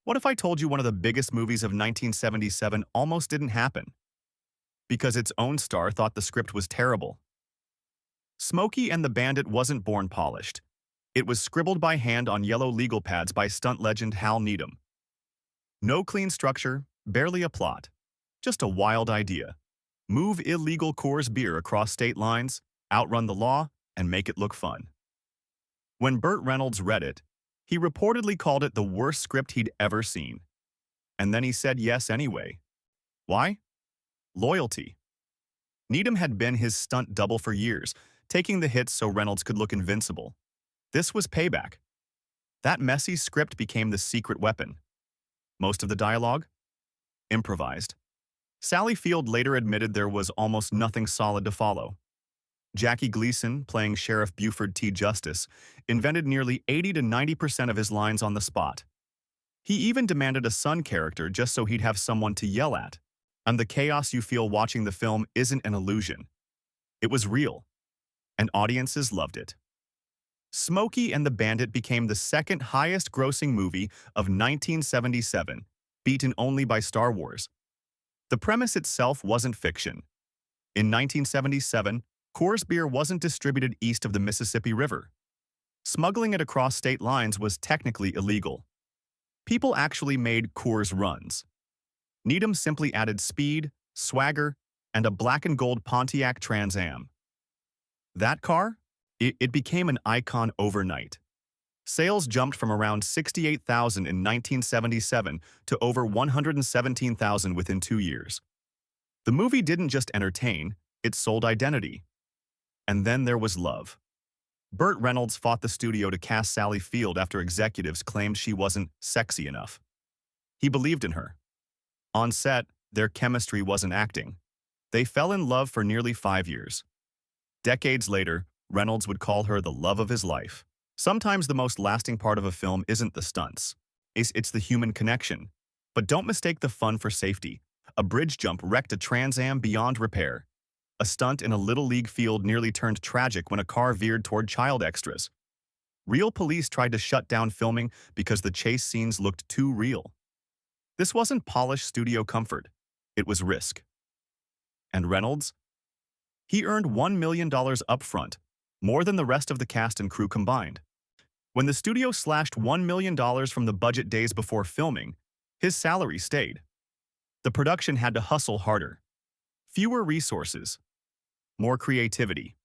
What if I told you one of the biggest movies of 1977 almost didn't happen because its own star thought the script was terrible? Smokey and the Bandit wasn't born polished. It was scribbled by hand on yellow legal pads by stunt legend Hal Needham. No clean structure, barely a plot. Just a wild idea. Move illegal Coors beer across state lines, outrun the law, and make it look fun. When Burt Reynolds read it, he reportedly called it the worst script he'd ever seen. And then he said yes anyway. Why? Loyalty. Needham had been his stunt double for years, taking the hits so Reynolds could look invincible. This was payback. That messy script became the secret weapon. Most of the dialogue? Improvised. Sally Field later admitted there was almost nothing solid to follow. Jackie Gleason, playing Sheriff Buford T. Justice, invented nearly 80 to 90% of his lines on the spot. He even demanded a son character just so he'd have someone to yell at. And the chaos you feel watching the film isn't an illusion. It was real, and audiences loved it. Smokey and the Bandit became the second highest-grossing movie of 1977, beaten only by Star Wars. The premise itself wasn't fiction. In 1977, Coors beer wasn't distributed east of the Mississippi River. Smuggling it across state lines was technically illegal. People actually made Coors runs. Needham simply added speed, swagger, and a black and gold Pontiac Trans Am. That car? It became an icon overnight. Sales jumped from around 68,000 in 1977 to over 117,000 within 2 years. The movie didn't just entertain, it sold identity. And then there was love. Burt Reynolds fought the studio to cast Sally Field after executives claimed she wasn't sexy enough. He believed in her. On set, their chemistry wasn't acting. They fell in love for nearly 5 years. Decades later, Reynolds would call her the love of his life. Sometimes the most lasting part of a film isn't the stunts. It's the human connection. But don't mistake the fun for safety. A bridge jump wrecked a Trans Am beyond repair. A stunt in a Little League field nearly turned tragic when a car veered toward child extras. Real police tried to shut down filming because the chase scenes looked too real. This wasn't polished studio comfort. It was risk. And Reynolds? He earned $1 million upfront, more than the rest of the cast and crew combined. When the studio slashed $1 million from the budget days before filming, his salary stayed. The production had to hustle harder. Fewer resources. More creativity.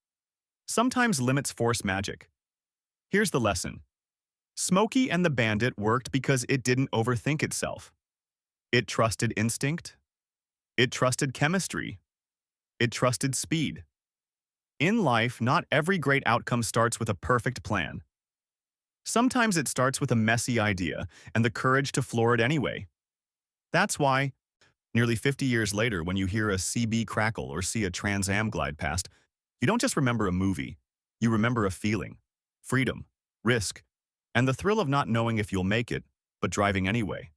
Sometimes limits force magic. Here's the lesson. Smokey and the Bandit worked because it didn't overthink itself. It trusted instinct. It trusted chemistry. It trusted speed. In life, not every great outcome starts with a perfect plan. Sometimes it starts with a messy idea and the courage to floor it anyway. That's why, nearly 50 years later, when you hear a CB crackle or see a Trans Am glide past, you don't just remember a movie, you remember a feeling, freedom, risk, and the thrill of not knowing if you'll make it, but driving anyway.